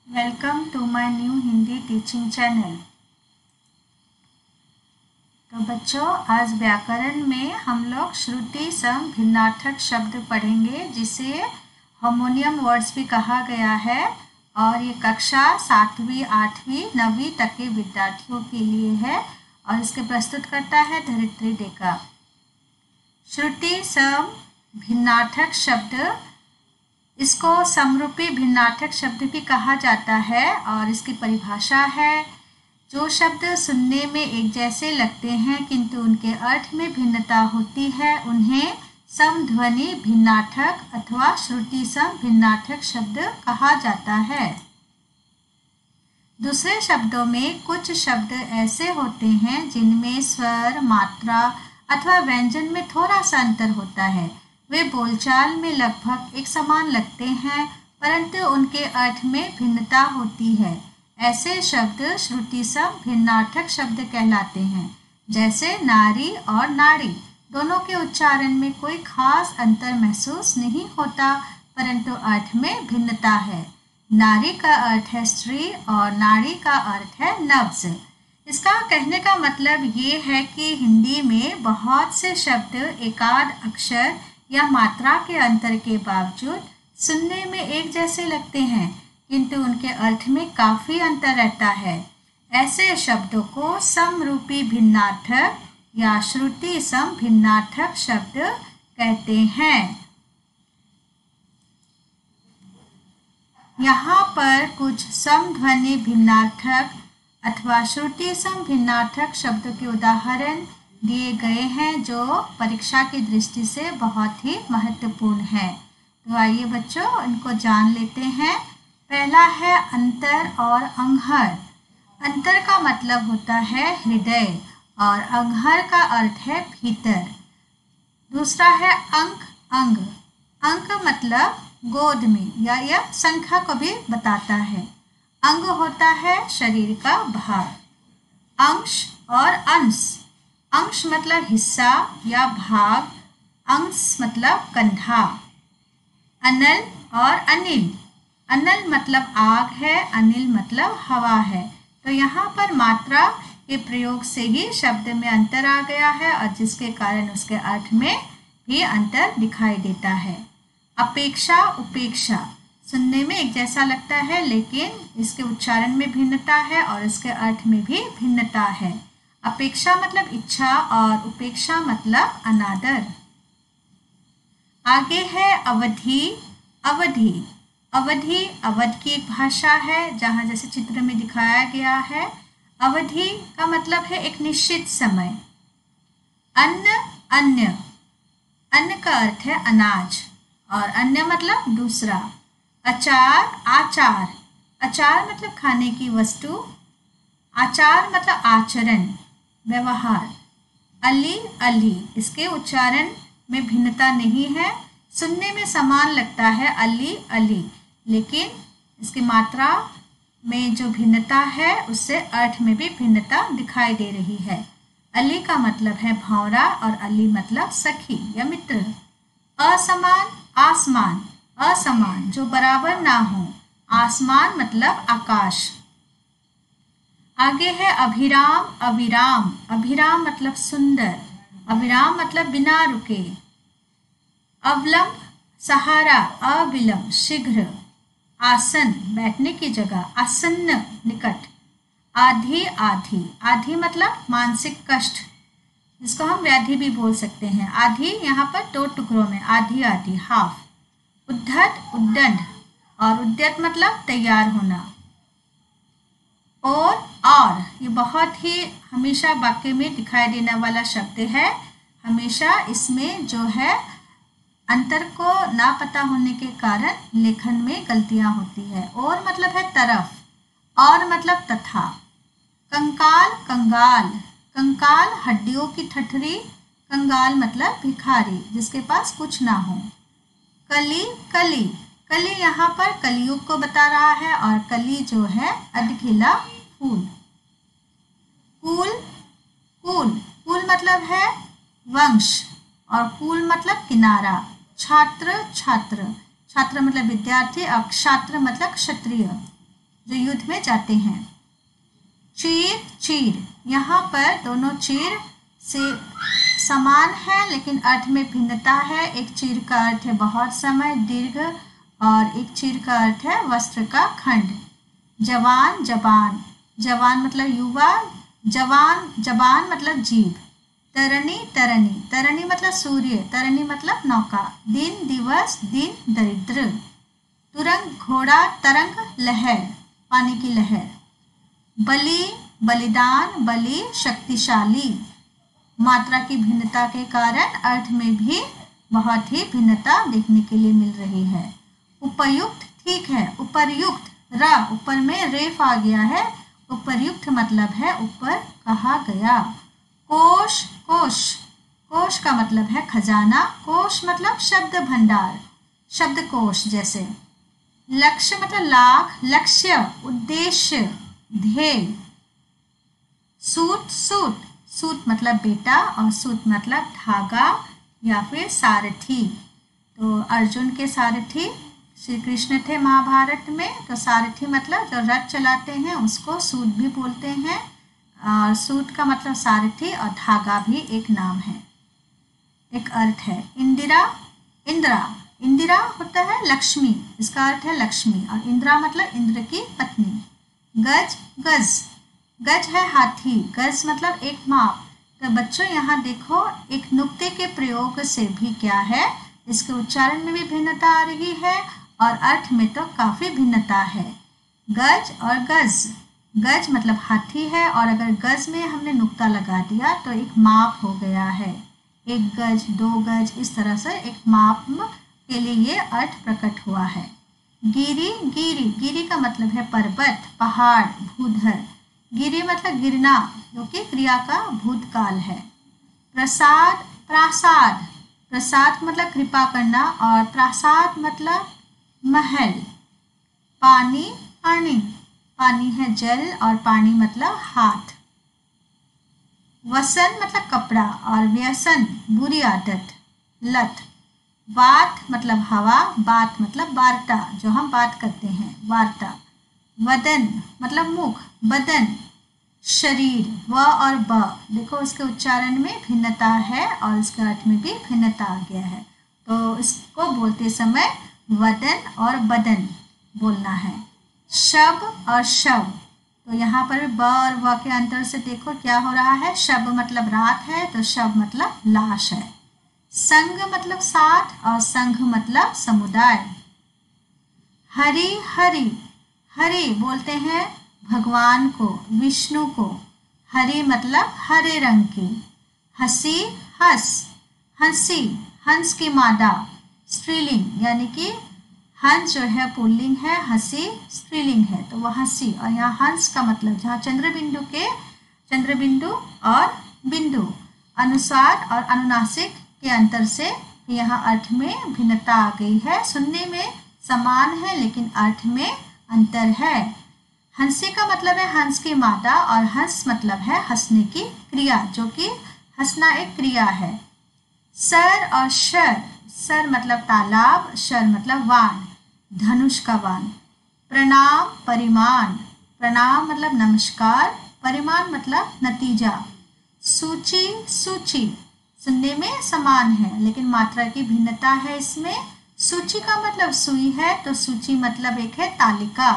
Welcome to my new Hindi teaching channel. तो बच्चों, आज व्याकरण में हम लोग श्रुति सम भिन्नार्थक शब्द पढ़ेंगे, जिसे हार्मोनियम वर्ड्स भी कहा गया है। और ये कक्षा 7वीं 8वीं 9वीं तक के विद्यार्थियों के लिए है और इसके प्रस्तुत करता है धरित्री डेका। श्रुति सम भिन्नार्थक शब्द, इसको समरूपी भिन्नार्थक शब्द भी कहा जाता है। और इसकी परिभाषा है, जो शब्द सुनने में एक जैसे लगते हैं किंतु उनके अर्थ में भिन्नता होती है, उन्हें समध्वनि भिन्नार्थक अथवा श्रुति सम भिन्नार्थक शब्द कहा जाता है। दूसरे शब्दों में कुछ शब्द ऐसे होते हैं जिनमें स्वर, मात्रा अथवा व्यंजन में थोड़ा सा अंतर होता है। वे बोलचाल में लगभग एक समान लगते हैं, परंतु उनके अर्थ में भिन्नता होती है। ऐसे शब्द श्रुति सम भिन्नार्थक शब्द कहलाते हैं। जैसे नारी और नाड़ी, दोनों के उच्चारण में कोई खास अंतर महसूस नहीं होता, परंतु अर्थ में भिन्नता है। नारी का अर्थ है स्त्री और नाड़ी का अर्थ है नब्ज। इसका कहने का मतलब ये है कि हिंदी में बहुत से शब्द एकाध अक्षर या मात्रा के अंतर के बावजूद सुनने में एक जैसे लगते हैं, किंतु उनके अर्थ में काफ़ी अंतर रहता है। ऐसे शब्दों को समरूपी भिन्नार्थक या श्रुति सम भिन्नार्थक शब्द कहते हैं। यहाँ पर कुछ समध्वनि भिन्नार्थक अथवा श्रुति सम भिन्नार्थक शब्दों के उदाहरण दिए गए हैं, जो परीक्षा की दृष्टि से बहुत ही महत्वपूर्ण है। तो आइए बच्चों, इनको जान लेते हैं। पहला है अंतर और अंगहर। अंतर का मतलब होता है हृदय और अंगहर का अर्थ है भीतर। दूसरा है अंक, अंग। अंक मतलब गोद में या यह संख्या को भी बताता है। अंग होता है शरीर का भाग। अंश और अंश। अंश मतलब हिस्सा या भाग, अंश मतलब कंधा। अनल और अनिल। अनल मतलब आग है, अनिल मतलब हवा है। तो यहाँ पर मात्रा के प्रयोग से ही शब्द में अंतर आ गया है और जिसके कारण उसके अर्थ में भी अंतर दिखाई देता है। अपेक्षा, उपेक्षा, सुनने में एक जैसा लगता है, लेकिन इसके उच्चारण में भिन्नता है और इसके अर्थ में भी भिन्नता है। अपेक्षा मतलब इच्छा और उपेक्षा मतलब अनादर। आगे है अवधि, अवधि। अवधि अवध की एक भाषा है, जहाँ जैसे चित्र में दिखाया गया है। अवधि का मतलब है एक निश्चित समय। अन्न, अन्य। अन्न का अर्थ है अनाज और अन्य मतलब दूसरा। अचार, आचार। अचार मतलब खाने की वस्तु। आचार मतलब आचरण, व्यवहार। अली, अली, इसके उच्चारण में भिन्नता नहीं है, सुनने में समान लगता है अली, अली, लेकिन इसकी मात्रा में जो भिन्नता है उससे अर्थ में भी भिन्नता दिखाई दे रही है। अली का मतलब है भौरा और अली मतलब सखी या मित्र। असमान, आसमान। असमान, जो बराबर ना हो। आसमान मतलब आकाश। आगे है अभिराम, अविराम। अभिराम मतलब सुंदर, अविराम मतलब बिना रुके। अवलंब, सहारा, अविलंब, शीघ्र। आसन, बैठने की जगह, आसन्न, निकट। आधी, आधी। आधी मतलब मानसिक कष्ट, जिसको हम व्याधि भी बोल सकते हैं। आधी यहाँ पर 2 टुकड़ों में, आधी आधी, हाफ। उद्धत, उद्दंड और उद्यत मतलब तैयार होना। और ये बहुत ही हमेशा वाक्य में दिखाई देने वाला शब्द है। हमेशा इसमें जो है अंतर को ना पता होने के कारण लेखन में गलतियां होती है। और मतलब है तरफ, और मतलब तथा। कंकाल, कंगाल। कंकाल हड्डियों की ठठरी, कंगाल मतलब भिखारी, जिसके पास कुछ ना हो। कली, कली। कली यहाँ पर कलियुग को बता रहा है और कली जो है अधखिला फूल। कुल, कुल। कुल मतलब है वंश और कुल मतलब किनारा। छात्र, छात्र। छात्र मतलब विद्यार्थी और क्षात्र मतलब क्षत्रिय। जो युद्ध में जाते हैं। चीर चीर, यहाँ पर दोनों चीर से समान है लेकिन अर्थ में भिन्नता है। एक चीर का अर्थ है बहुत समय, दीर्घ, और एक चीर का अर्थ है वस्त्र का खंड। जवान जबान, जवान मतलब युवा, जवान जबान मतलब जीभ। तरनी तरनी, तरनी मतलब सूर्य, तरनी मतलब नौका। दिन दिवस, दिन दरिद्र। तुरंग घोड़ा, तरंग लहर, पानी की लहर। बलि बलिदान, बलि शक्तिशाली। मात्रा की भिन्नता के कारण अर्थ में भी बहुत ही भिन्नता देखने के लिए मिल रही है। उपयुक्त ठीक है, उपर्युक्त, रा ऊपर में रेफ आ गया है, उपर्युक्त मतलब है ऊपर कहा गया। कोश कोश, कोश का मतलब है खजाना, कोश मतलब शब्द भंडार, शब्दकोश जैसे। लक्ष्य मतलब लाख, लक्ष्य उद्देश्य, ध्येय। सूत सूत, सूत मतलब बेटा और सूत मतलब धागा या फिर सारथी। तो अर्जुन के सारथी श्री कृष्ण थे महाभारत में, तो सारथी मतलब जो रथ चलाते हैं उसको सूत भी बोलते हैं, और सूत का मतलब सारथी, और धागा भी एक नाम है, एक अर्थ है। इंदिरा इंदिरा, इंदिरा होता है लक्ष्मी, इसका अर्थ है लक्ष्मी, और इंदिरा मतलब इंद्र की पत्नी। गज गज, गज है हाथी, गज मतलब एक माप। तो बच्चों यहाँ देखो एक नुक्ते के प्रयोग से भी क्या है, इसके उच्चारण में भी भिन्नता आ रही है और अर्थ में तो काफी भिन्नता है। गज और गज, गज मतलब हाथी है और अगर गज में हमने नुक्ता लगा दिया तो एक माप हो गया है। एक गज, दो गज, इस तरह से एक माप के लिए ये अर्थ प्रकट हुआ है। गिरी गिरी, गिरी का मतलब है पर्वत, पहाड़, भूधर। गिरी मतलब गिरना, जो कि क्रिया का भूतकाल है। प्रसाद प्रासाद, प्रसाद मतलब कृपा करना और प्रासाद मतलब महल। पानी पानी, पानी है जल और पानी मतलब हाथ। वसन मतलब कपड़ा और व्यसन बुरी आदत, लत। बात मतलब हवा, बात मतलब वार्ता, जो हम बात करते हैं, वार्ता। वदन मतलब मुख, बदन शरीर, व और ब, देखो इसके उच्चारण में भिन्नता है और इसके अर्थ में भी भिन्नता आ गया है। तो इसको बोलते समय वदन और बदन बोलना है। शब और शव, तो यहाँ पर ब और व के अंतर से देखो क्या हो रहा है। शब मतलब रात है तो शव मतलब लाश है। संग मतलब साथ और संघ मतलब समुदाय। हरि हरि, हरि बोलते हैं भगवान को, विष्णु को। हरि मतलब हरे रंग की। हंसी हंस, हंसी हंस की मादा, स्त्रीलिंग, यानी कि हंस जो है पुल्लिंग है, हंसी स्त्रीलिंग है, तो वह हंसी। और यहाँ हंस का मतलब जहाँ चंद्रबिंदु और बिंदु अनुसार और अनुनासिक के अंतर से यहाँ अर्थ में भिन्नता आ गई है। सुनने में समान है लेकिन अर्थ में अंतर है। हंसी का मतलब है हंस की मादा और हंस मतलब है हंसने की क्रिया, जो कि हंसना एक क्रिया है। सर और शर, सर मतलब तालाब, शर मतलब वान, धनुष का वान। प्रणाम परिमाण, प्रणाम मतलब नमस्कार, परिमाण मतलब नतीजा। सूची सूची, सुनने में समान है लेकिन मात्रा की भिन्नता है इसमें। सूची का मतलब सुई है तो सूची मतलब एक है तालिका।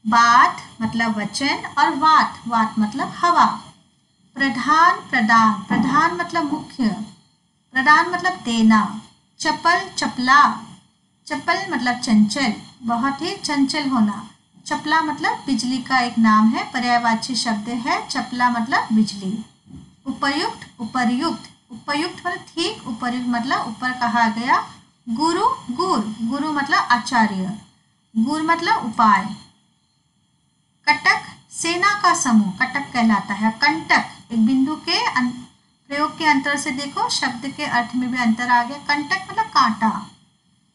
बात मतलब वचन और वात, वात मतलब हवा। प्रधान प्रदान, प्रधान मतलब मुख्य, प्रदान मतलब देना। चपल चपला, चपल मतलब चंचल, बहुत ही चंचल होना। चपला मतलब बिजली का एक नाम है, पर्यायवाची शब्द है, चपला मतलब बिजली। उपयुक्त उपर्युक्त, उपयुक्त मतलब ठीक, उपर्युक्त मतलब ऊपर कहा गया। गुरु गुर, गुरु मतलब आचार्य, गुर मतलब उपाय। कटक सेना का समूह, कटक कहलाता है। कंटक एक बिंदु के प्रयोग के अंतर से देखो शब्द के अर्थ में भी अंतर आ गया। कंटक मतलब कांटा।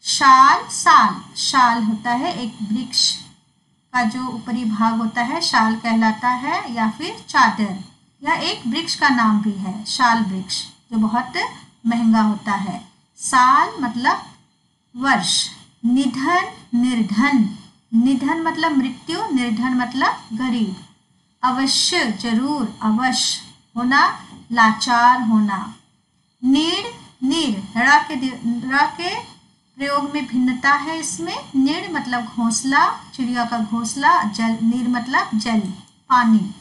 शाल साल, शाल होता है एक वृक्ष का जो ऊपरी भाग होता है, शाल कहलाता है, या फिर चादर, यह एक वृक्ष का नाम भी है, शाल वृक्ष जो बहुत महंगा होता है। साल मतलब वर्ष। निधन निर्धन, निधन मतलब मृत्यु, निर्धन मतलब गरीब। अवश्य जरूर, अवश्य होना, लाचार होना। नीड़, नीर, रा के प्रयोग में भिन्नता है इसमें। नीड़ मतलब घोंसला, चिड़िया का घोंसला। जल, नीर मतलब जल, पानी।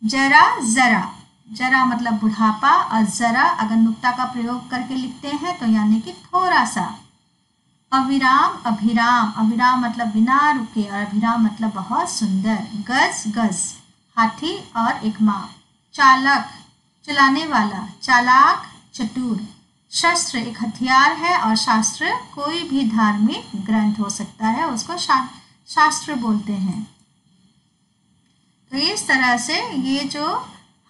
जरा, जरा, जरा मतलब बुढ़ापा, और जरा अगर नुक्ता का प्रयोग करके लिखते हैं तो यानी कि थोड़ा सा। अविराम, अभिराम, अविराम मतलब बिना रुके, और अभिराम मतलब बहुत सुंदर। गज, गज, हाथी और एक माँ। चालक, चलाने वाला। चालाक, चतुर। शस्त्र एक हथियार है, और शास्त्र कोई भी धार्मिक ग्रंथ हो सकता है, उसको शास्त्र बोलते हैं। तो इस तरह से ये जो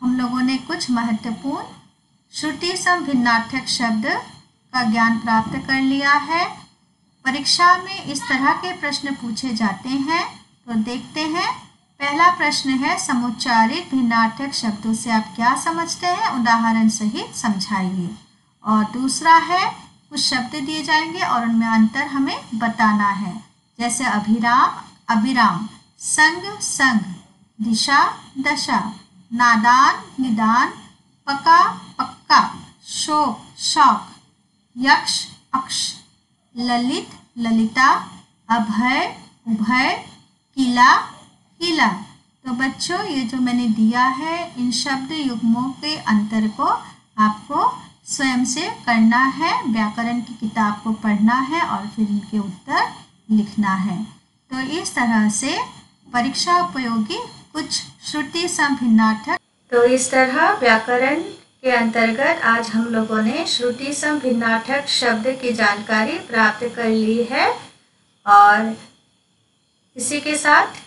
हम लोगों ने कुछ महत्वपूर्ण श्रुति सम भिन्नार्थक शब्द का ज्ञान प्राप्त कर लिया है। परीक्षा में इस तरह के प्रश्न पूछे जाते हैं, तो देखते हैं। पहला प्रश्न है, समुच्चारित भिन्नार्थक शब्दों से आप क्या समझते हैं, उदाहरण सहित समझाइए। और दूसरा है, कुछ शब्द दिए जाएंगे और उनमें अंतर हमें बताना है, जैसे अभिराम, अभिराम, संग, संग, दिशा, दशा, नादान, निदान, पका, पक्का, शोक, शौक, यक्ष, अक्ष, ललित, ललिता, अभय, उभय, किला, किला। तो बच्चों, ये जो मैंने दिया है, इन शब्द युग्मों के अंतर को आपको स्वयं से करना है, व्याकरण की किताब को पढ़ना है और फिर इनके उत्तर लिखना है। तो इस तरह से परीक्षा उपयोगी कुछ श्रुति सम भिन्नार्थक। तो इस तरह व्याकरण के अंतर्गत आज हम लोगों ने श्रुति सम भिन्नार्थक शब्द की जानकारी प्राप्त कर ली है, और इसी के साथ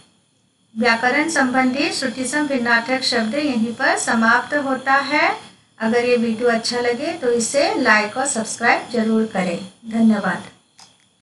व्याकरण संबंधी श्रुति सम भिन्नार्थक शब्द यहीं पर समाप्त होता है। अगर ये वीडियो अच्छा लगे तो इसे लाइक और सब्सक्राइब जरूर करें। धन्यवाद।